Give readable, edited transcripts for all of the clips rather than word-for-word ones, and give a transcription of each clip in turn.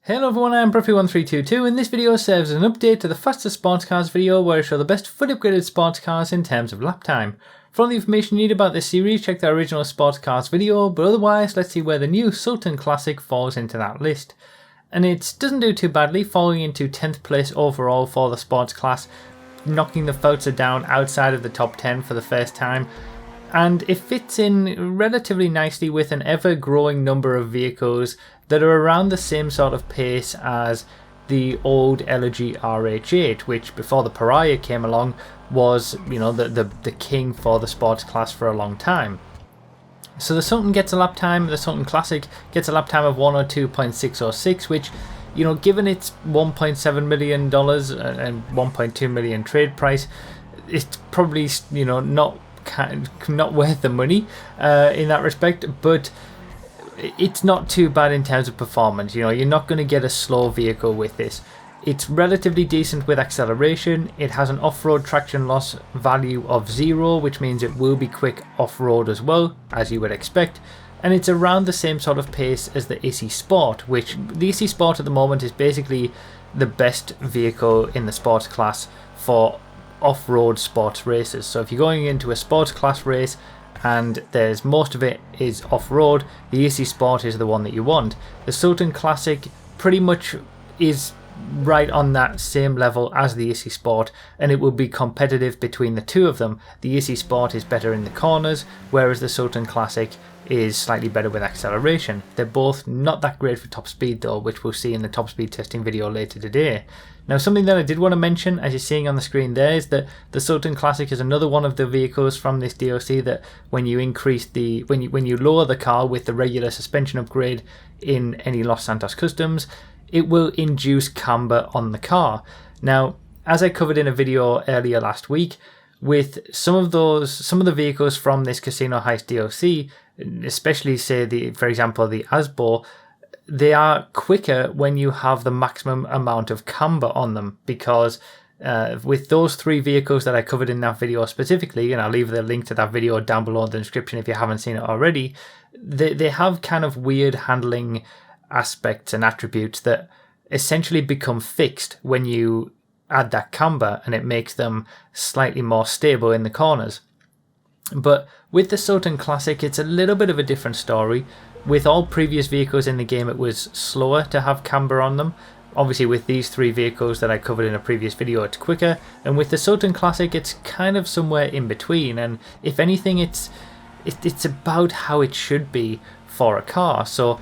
Hello everyone, I'm Bruffy1322 and this video serves as an update to the fastest sports cars video where I show the best fully upgraded sports cars in terms of lap time. For all the information you need about this series, check the original sports cars video, but otherwise let's see where the new Sultan Classic falls into that list. And it doesn't do too badly, falling into 10th place overall for the sports class, knocking the Fouts down outside of the top 10 for the first time. And it fits in relatively nicely with an ever-growing number of vehicles that are around the same sort of pace as the old Elegy RH8, which before the Pariah came along was, the king for the sports class for a long time. So the Sultan gets a lap time, the Sultan Classic gets a lap time of 102.606, which, given its $1.7 million and 1.2 million trade price, it's probably, not worth the money in that respect, but it's not too bad in terms of performance. You're not going to get a slow vehicle with this. It's relatively decent with acceleration. It has an off-road traction loss value of 0, which means it will be quick off-road as well, as you would expect. And it's around the same sort of pace as the EC Sport, which the EC Sport at the moment is basically the best vehicle in the sports class for off-road sports races. So if you're going into a sports class race and there's most of it is off-road, the EC Sport is the one that you want. The Sultan Classic pretty much is right on that same level as the EC Sport, and it will be competitive between the two of them. The EC Sport is better in the corners, whereas the Sultan Classic is slightly better with acceleration. They're both not that great for top speed though, which we'll see in the top speed testing video later today. Now, something that I did want to mention, as you're seeing on the screen there, is that the Sultan Classic is another one of the vehicles from this DLC that when you increase when you lower the car with the regular suspension upgrade in any Los Santos customs, it will induce camber on the car. Now, as I covered in a video earlier last week, with some of the vehicles from this Casino Heist DLC, especially say for example the Asbo, they are quicker when you have the maximum amount of camber on them, because with those three vehicles that I covered in that video specifically, and I'll leave the link to that video down below in the description if you haven't seen it already, they have kind of weird handling aspects and attributes that essentially become fixed when you add that camber, and it makes them slightly more stable in the corners. But with the Sultan Classic, it's a little bit of a different story. With all previous vehicles in the game, it was slower to have camber on them. Obviously, with these three vehicles that I covered in a previous video, it's quicker. And with the Sultan Classic, it's kind of somewhere in between. And if anything, it's about how it should be for a car. So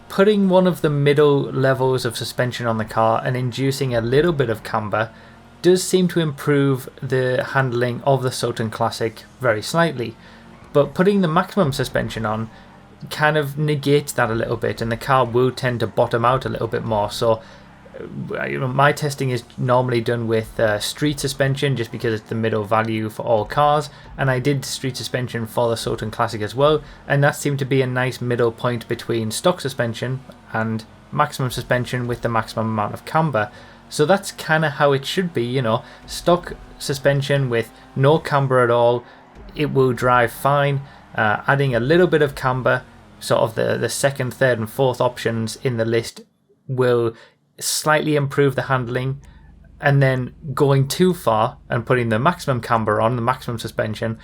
putting one of the middle levels of suspension on the car and inducing a little bit of camber does seem to improve the handling of the Sultan Classic very slightly. But putting the maximum suspension on kind of negates that a little bit, and the car will tend to bottom out a little bit more. So my testing is normally done with street suspension, just because it's the middle value for all cars, and I did street suspension for the Sultan Classic as well, and that seemed to be a nice middle point between stock suspension and maximum suspension with the maximum amount of camber. So that's kind of how it should be, stock suspension with no camber at all, it will drive fine. Adding a little bit of camber, sort of the second, third and fourth options in the list, will slightly improve the handling, and then going too far and putting the maximum camber on, the maximum suspension,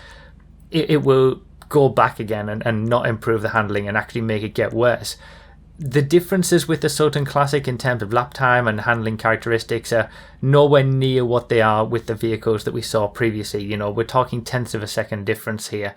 it will go back again and not improve the handling and actually make it get worse. The differences with the Sultan Classic in terms of lap time and handling characteristics are nowhere near what they are with the vehicles that we saw previously. We're talking tenths of a second difference here.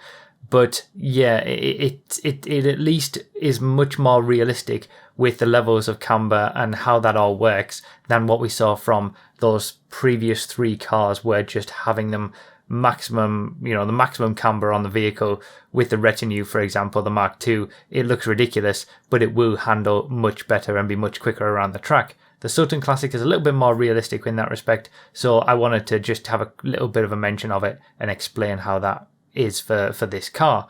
But yeah, it at least is much more realistic with the levels of camber and how that all works than what we saw from those previous three cars, where just having them maximum, the maximum camber on the vehicle with the retinue, for example, the Mark II, it looks ridiculous, but it will handle much better and be much quicker around the track. The Sultan Classic is a little bit more realistic in that respect, so I wanted to just have a little bit of a mention of it and explain how that is for this car.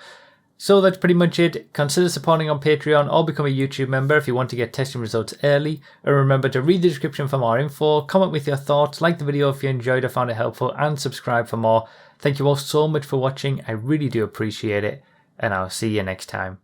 So that's pretty much it. Consider supporting on Patreon or become a YouTube member if you want to get testing results early. And remember to read the description for more info, comment with your thoughts, like the video if you enjoyed or found it helpful, and subscribe for more. Thank you all so much for watching. I really do appreciate it, and I'll see you next time.